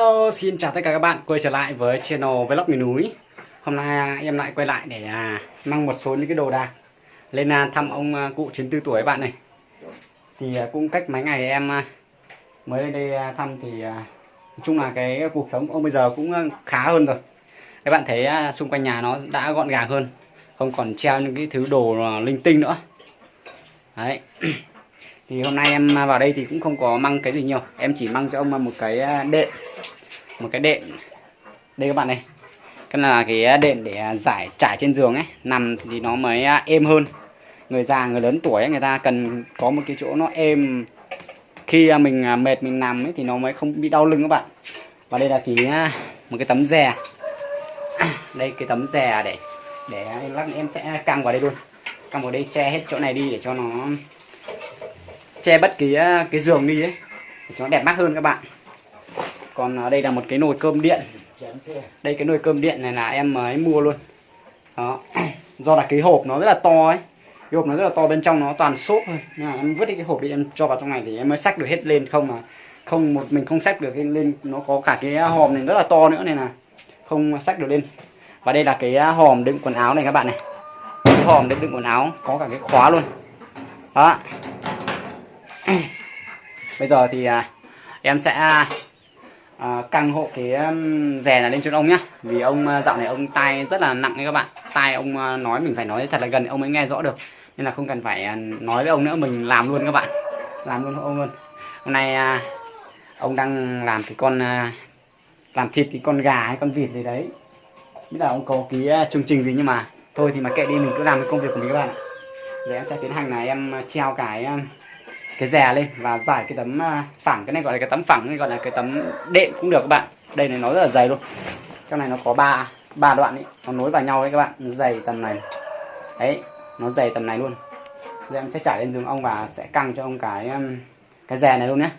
Hello, xin chào tất cả các bạn quay trở lại với channel Vlog miền núi. Hôm nay em lại quay lại để mang một số những cái đồ đạc lên thăm ông cụ 94 tuổi các bạn này. Thì cũng cách mấy ngày em mới lên đây thăm thì nói chung là cái cuộc sống của ông bây giờ cũng khá hơn rồi. Các bạn thấy xung quanh nhà nó đã gọn gàng hơn, không còn treo những cái thứ đồ linh tinh nữa. Đấy. Thì hôm nay em vào đây thì cũng không có mang cái gì nhiều, em chỉ mang cho ông một cái đệm. Một cái đệm đây các bạn này, cái là cái đệm để giải trải trên giường ấy, nằm thì nó mới êm hơn. Người già người lớn tuổi ấy, người ta cần có một cái chỗ nó êm, khi mình mệt mình nằm ấy thì nó mới không bị đau lưng các bạn. Và đây là một cái tấm dè, đây cái tấm dè để lát em sẽ căng vào đây luôn, căng vào đây che hết chỗ này đi để cho nó che bất kỳ cái giường đi ấy, để cho nó đẹp mắt hơn các bạn. Còn ở đây là một cái nồi cơm điện. Đây cái nồi cơm điện này là em mới mua luôn. Đó. Do là cái hộp nó rất là to ấy. Cái hộp nó rất là to, bên trong nó toàn xốp thôi. Nên là em vứt đi cái hộp đi, em cho vào trong này thì em mới xách được hết lên, không mà không một mình không xách được lên, nó có cả cái hòm này rất là to nữa nên là không xách được lên. Và đây là cái hòm đựng quần áo này các bạn này. Cái hòm đựng quần áo có cả cái khóa luôn. Đó. Bây giờ thì em sẽ căng hộ cái rè này lên cho ông nhá. Vì ông dạo này ông tai rất là nặng đấy các bạn. Tai ông nói mình phải nói thật là gần ông mới nghe rõ được. Nên là không cần phải nói với ông nữa, mình làm luôn các bạn. Làm luôn ông luôn. Hôm nay ông đang làm cái con làm thịt cái con gà hay con vịt gì đấy. Biết là ông có cái chương trình gì nhưng mà thôi thì mà kệ đi, mình cứ làm cái công việc của mình các bạn. Giờ em sẽ tiến hành là em treo cái rè lên và giải cái tấm phẳng, cái này gọi là cái tấm phẳng, này gọi là cái tấm đệm cũng được các bạn. Đây này nó rất là dày luôn, trong này nó có ba đoạn ấy, nó nối vào nhau đấy các bạn, nó dày tầm này đấy, nó dày tầm này luôn. Giờ em sẽ trải lên giường ông và sẽ căng cho ông cái rè này luôn nhé.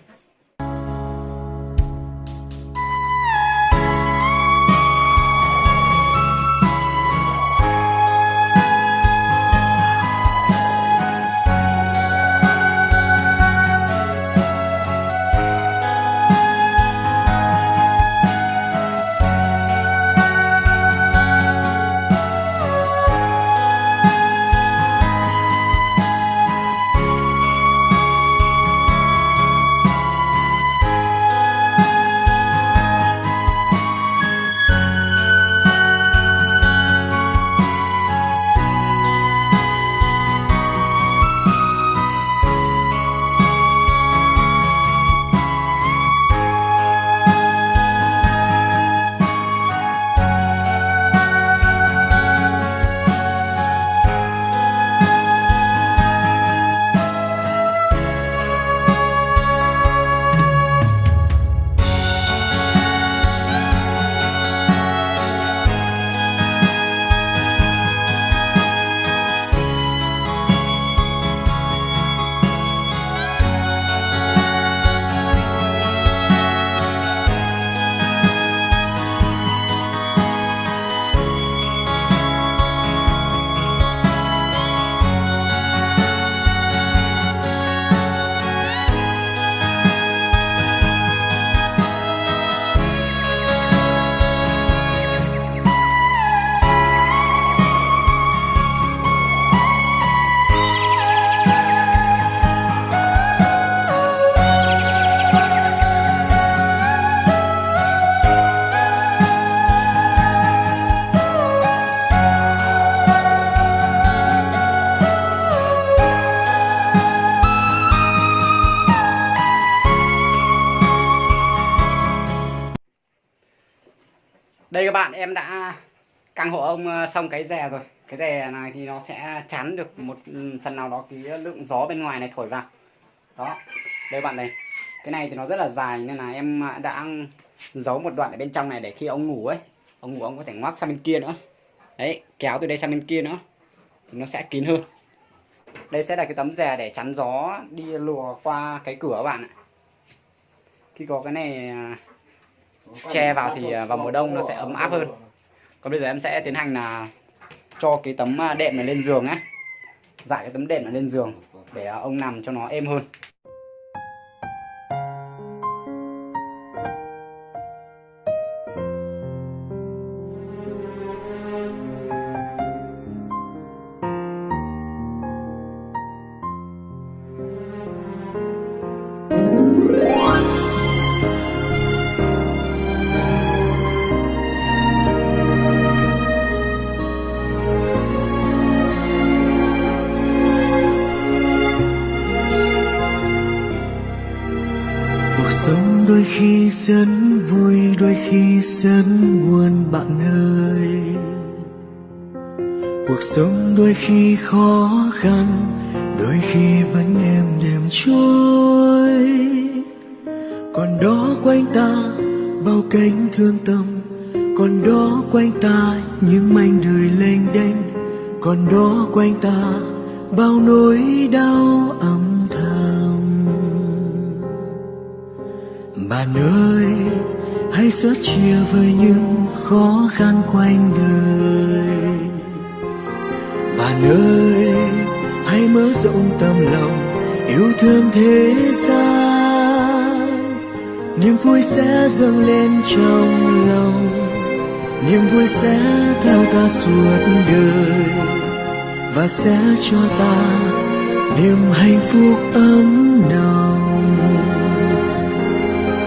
Đây các bạn, em đã căng hộ ông xong cái rè rồi. Cái rè này thì nó sẽ chắn được một phần nào đó cái lượng gió bên ngoài này thổi vào. Đó, đây bạn này. Cái này thì nó rất là dài nên là em đã giấu một đoạn ở bên trong này để khi ông ngủ ấy, ông ngủ ông có thể ngoắc sang bên kia nữa. Đấy, kéo từ đây sang bên kia nữa thì nó sẽ kín hơn. Đây sẽ là cái tấm rè để chắn gió đi lùa qua cái cửa các bạn ạ. Khi có cái này che vào thì vào mùa đông nó sẽ ấm áp hơn. Còn bây giờ em sẽ tiến hành là cho cái tấm đệm này lên giường á, giải cái tấm đệm này lên giường để ông nằm cho nó êm hơn. sống đôi khi rất vui, đôi khi rất buồn bạn ơi. Cuộc sống đôi khi khó khăn, đôi khi vẫn êm đềm trôi. Còn đó quanh ta bao cánh thương tâm, còn đó quanh ta những mảnh đời lênh đênh, còn đó quanh ta bao nỗi đau âm thầm. Bạn ơi, hãy sớt chia với những khó khăn quanh đời. Bạn ơi, hãy mở rộng tấm lòng yêu thương thế gian. Niềm vui sẽ dâng lên trong lòng, niềm vui sẽ theo ta suốt đời, và sẽ cho ta niềm hạnh phúc ấm nồng.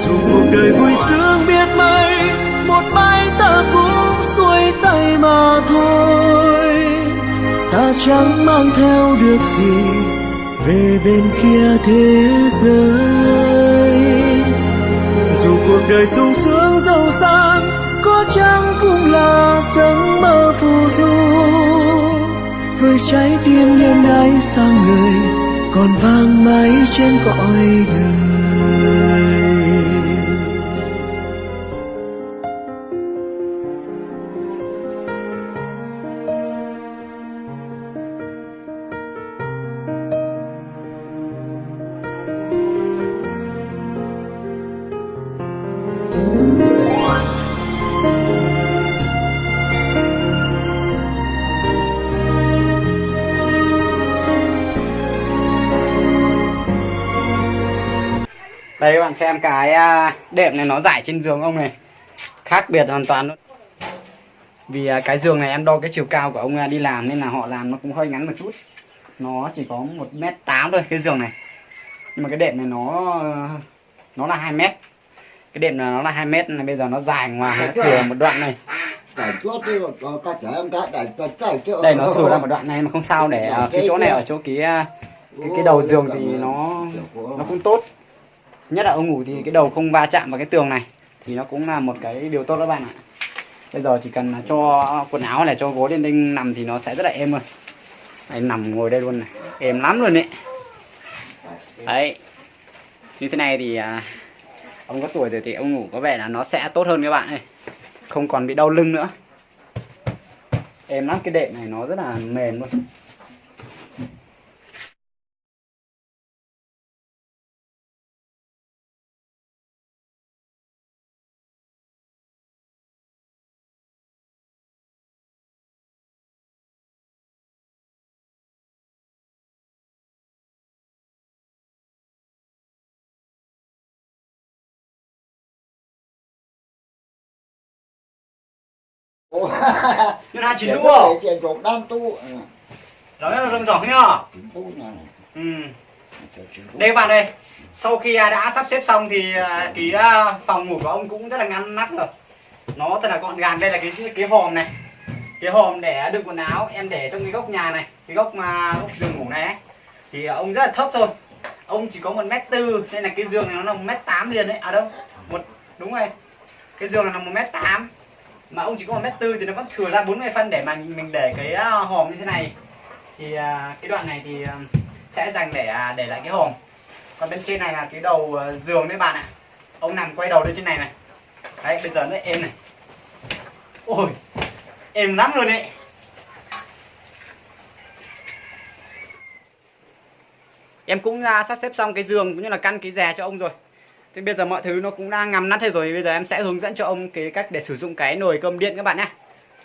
Dù cuộc đời vui sướng biết mấy, một mai ta cũng xuôi tay mà thôi. Ta chẳng mang theo được gì về bên kia thế giới. Dù cuộc đời sung sướng giàu sang, có chăng cũng là giấc mơ phù du. Với trái tim đêm nay sang người, còn vang mãi trên cõi đời. Đây các bạn xem cái đệm này nó rải trên giường ông này, khác biệt hoàn toàn luôn. Vì cái giường này em đo cái chiều cao của ông đi làm nên là họ làm nó cũng hơi ngắn một chút. Nó chỉ có 1m8 thôi cái giường này. Nhưng mà cái đệm này nó là 2m. Cái đệm này nó là 2m này, bây giờ nó dài ngoài thừa một đoạn này. Đây nó thừa ra một đoạn này mà không sao, để cái chỗ này ở chỗ cái đầu giường thì nó cũng tốt. Nhất là ông ngủ thì cái đầu không va chạm vào cái tường này thì nó cũng là một cái điều tốt các bạn ạ. Bây giờ chỉ cần cho quần áo này, cho gối lên đây nằm thì nó sẽ rất là êm luôn. Đây, nằm ngồi đây luôn này, êm lắm luôn đấy. Đấy, như thế này thì ông có tuổi rồi thì ông ngủ có vẻ là nó sẽ tốt hơn các bạn này, không còn bị đau lưng nữa. Êm lắm, cái đệm này nó rất là mềm luôn. Nhưng hai chín đua đó là râm giỏ nhá. Đây các bạn ơi, sau khi đã sắp xếp xong thì cái phòng ngủ của ông cũng rất là ngăn nắp rồi, nó thật là gọn gàng. Đây là cái hòm này, cái hòm để đựng quần áo em để trong cái góc nhà này, cái góc giường ngủ này ấy. Thì ông rất là thấp thôi, ông chỉ có 1m4 nên là cái giường này nó là 1m8 liền đấy. À đâu, đúng rồi, cái giường này là 1m8 mà ông chỉ có 1m4 thì nó vẫn thừa ra 40 phân để mà mình để cái hòm như thế này. Thì cái đoạn này thì sẽ dành để lại cái hòm. Còn bên trên này là cái đầu giường đấy bạn ạ. Ông nằm quay đầu lên trên này này. Đấy, bây giờ nó êm này. Ôi, êm lắm luôn đấy. Em cũng sắp xếp xong cái giường cũng như là căn cái rè cho ông rồi. Thì bây giờ mọi thứ nó cũng đang ngắm nắt hết rồi. Bây giờ em sẽ hướng dẫn cho ông cái cách để sử dụng cái nồi cơm điện các bạn nhé.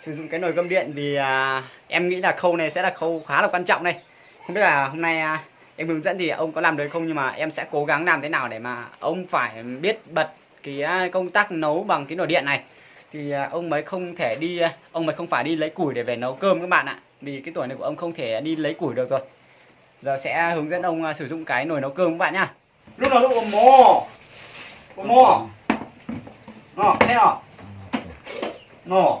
Sử dụng cái nồi cơm điện vì em nghĩ là khâu này sẽ là khâu khá là quan trọng đây. Không biết là hôm nay em hướng dẫn thì ông có làm được không, nhưng mà em sẽ cố gắng làm thế nào để mà ông phải biết bật cái công tắc nấu bằng cái nồi điện này. Thì ông mới không phải đi lấy củi để về nấu cơm các bạn ạ. Vì cái tuổi này của ông không thể đi lấy củi được rồi. Giờ sẽ hướng dẫn ông sử dụng cái nồi nấu cơm các bạn nhá. Lúc nào lúc mò nó thế nào nó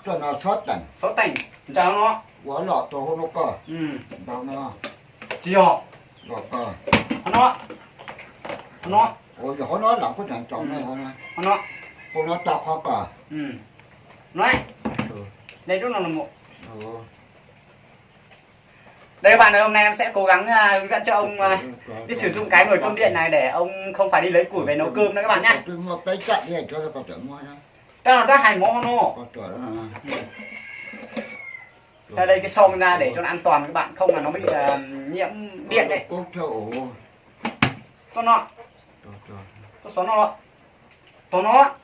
cho nó sót tành chào nó quá lọ tổ nó có ừ tao nó chiều rồi cơ nó ôi giờ họ nói là có thằng chồng này nó cô nói tao khó cờ nói ừ. đây lúc nào là một Ừ. đây các bạn ơi, hôm nay em sẽ cố gắng hướng dẫn cho ông biết sử dụng cái nồi cơm điện này để ông không phải đi lấy củi về nấu cơm nữa các bạn nhé. Tôi một tay chạy đi cho nó có tưởng mua nhá. Cái nào đã hành mõ nó. Có tưởng đó. Sau đây cái xông ra để cho nó an toàn các bạn, không là nó bị nhiễm điện đấy. Cốt cho ổ. Tôi nọ. Trời. Tôi xóa nó. Tôi nó.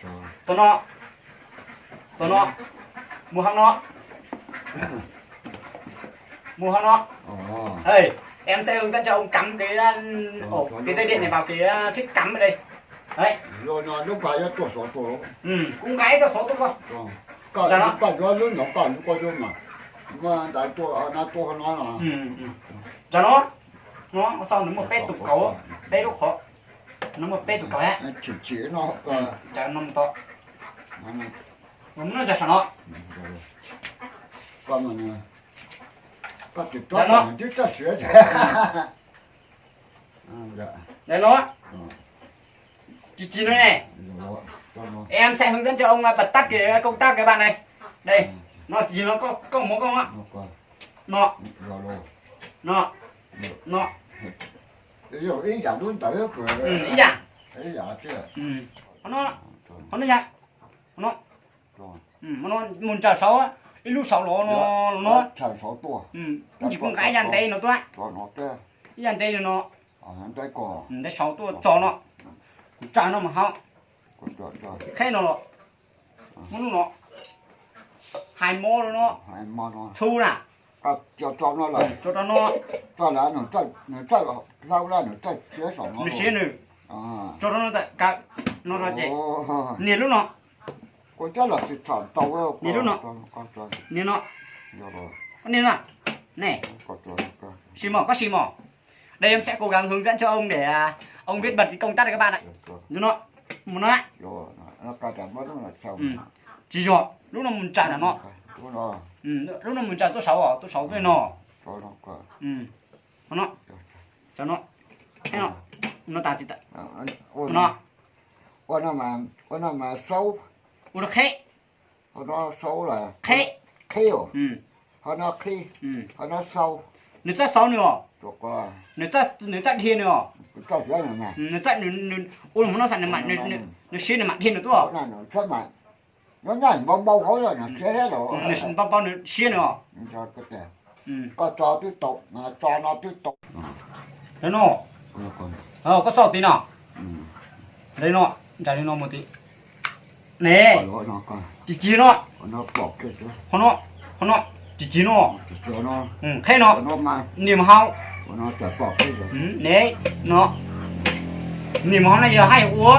Trời. Tôi nó. Tôi nó. Mua hàng nó. Mua hàng nó. Ồ. Ê, em sẽ hướng dẫn cho ông cắm cái ổ cái dây điện này vào cái phích cắm ở đây. Đấy. Rồi nó lúc cái tổ số tổ. Cũng cái cho số tôi coi. Còn nó lớn nó còn có luôn mà. Mà đại tổ nó tổ nó là. Cho nó xong nó một pet tụt cấu. Đây lúc khó. Nó một pet tụt cấu á. Chỉ nó Cho nó một to. Nó cho nó. Còn mà có chỉ tốt là chứ cho sửa chứ. Đấy nó. Chỉ nó này. Em sẽ hướng dẫn cho ông bật tắt cái công tắc cái bạn này. Đây. Nó chỉ nó có một con á. Nó. Ý giả luôn tới rồi. Ý giả. Ý giả chứ. Nó nhá. Nó muốn chờ sáu á. Cái lúc sáu nó chờ sáu tuổi. Chỉ con cái dàn tay nó thôi. Nó thế. Dàn tay nó. Hắn tay cỏ. Đấy 6 tuổi cho nó. Trả nó mà không. Khay nó. Muốn nó. Hai mô nó. Hai mô nó. Thu nè. Cho nó là. Cho nó. Cho là nó chạy lao ra nó chạy xé sỏng nó. Nó xé nữa. Cho nó tại cả nó ra chạy. Nhìn lúc nó. Có chắc là chỉ thẳng tàu ấy. Nhìn lúc nó. Nhìn nó. Nhìn nào. Này. Xì mỏ có xì mỏ. Đây em sẽ cố gắng hướng dẫn cho ông để ông biết bật cái công tắc này các bạn ạ. Nhìn nó. Một nó. Rồi, nó cả chẳng mất là chồng. Chỉ rồi. Lúc nào mình trả là nó. Lúc nào mình trả tôi 6 à, tôi 6 với nó. Nó. Cho nó. Thế nó. Nó ta chỉ ta. Nó. Nó mà xấu. Nó khé. Nó xấu là Khé. Khé rồi. Nó khé. Nó xấu. Nó chắc 6 nữa. Rồi. Nó chắc thiên nữa. Chắc thế này. Nó chắc ôi nó sẵn mặt nó xuyên mặt thiên nữa tôi. Nó rất mạnh. Nó nhảy bông bông khối rồi, nó xé hết rồi. Nó bao nó xuyên nữa. Cho cái tiền. Có cho tiếp tục, cho nó tiếp tục. Đấy nó. Có 6 tí nào. Đây nó, trả đi nó một tí. Nè. Chỉ nó. Nó bỏ kia chứ. Nó. Chỉ nó. Cho nó. Khay nó. Nó mang. Niềm hao. Nó trả bỏ kia rồi. Đấy, nó. Niềm hao này giờ hay uống.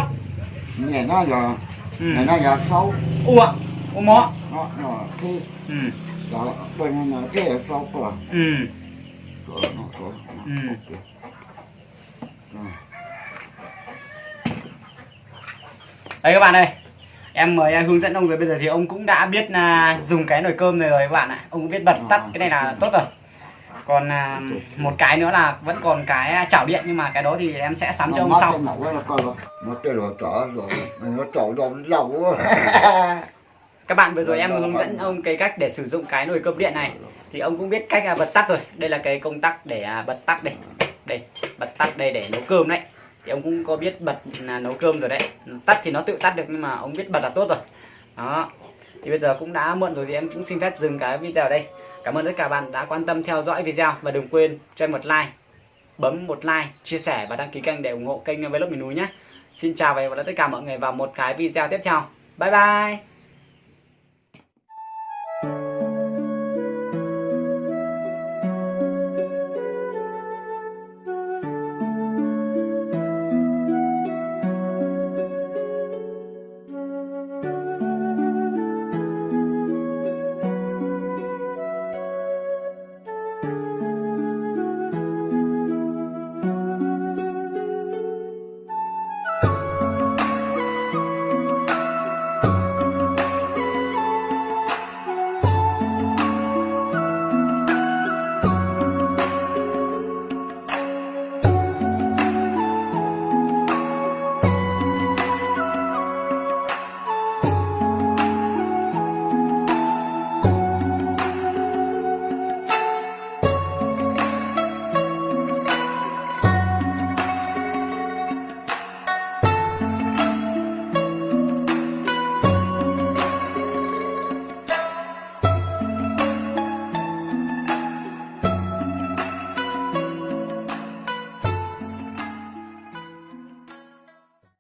Nhảy nó giờ. Nhảy nó giờ xấu. Ủa mọ. Nó khi. Đó, bên này cái là xấu quá. Rồi nó rồi. Đây các bạn ơi. Em mời hướng dẫn ông rồi, bây giờ thì ông cũng đã biết dùng cái nồi cơm này rồi các bạn ạ. Ông cũng biết bật tắt cái này là tốt rồi. Còn một cái nữa là vẫn còn cái chảo điện, nhưng mà cái đó thì em sẽ sắm cho ông sau. Nó kêu là chảo rồi, nó chảo rồi lâu quá. Các bạn vừa rồi em hướng dẫn ông cái cách để sử dụng cái nồi cơm điện này thì ông cũng biết cách bật tắt rồi. Đây là cái công tắc để bật tắt đây. Đây, bật tắt đây để nấu cơm đấy. Thì ông cũng có biết bật nấu cơm rồi đấy. Tắt thì nó tự tắt được nhưng mà ông biết bật là tốt rồi. Đó. Thì bây giờ cũng đã muộn rồi thì em cũng xin phép dừng cái video ở đây. Cảm ơn tất cả bạn đã quan tâm theo dõi video và đừng quên cho em một like, bấm một like, chia sẻ và đăng ký kênh để ủng hộ kênh Vlog Miền Núi nhé. Xin chào và hẹn gặp lại tất cả mọi người vào một cái video tiếp theo. Bye bye.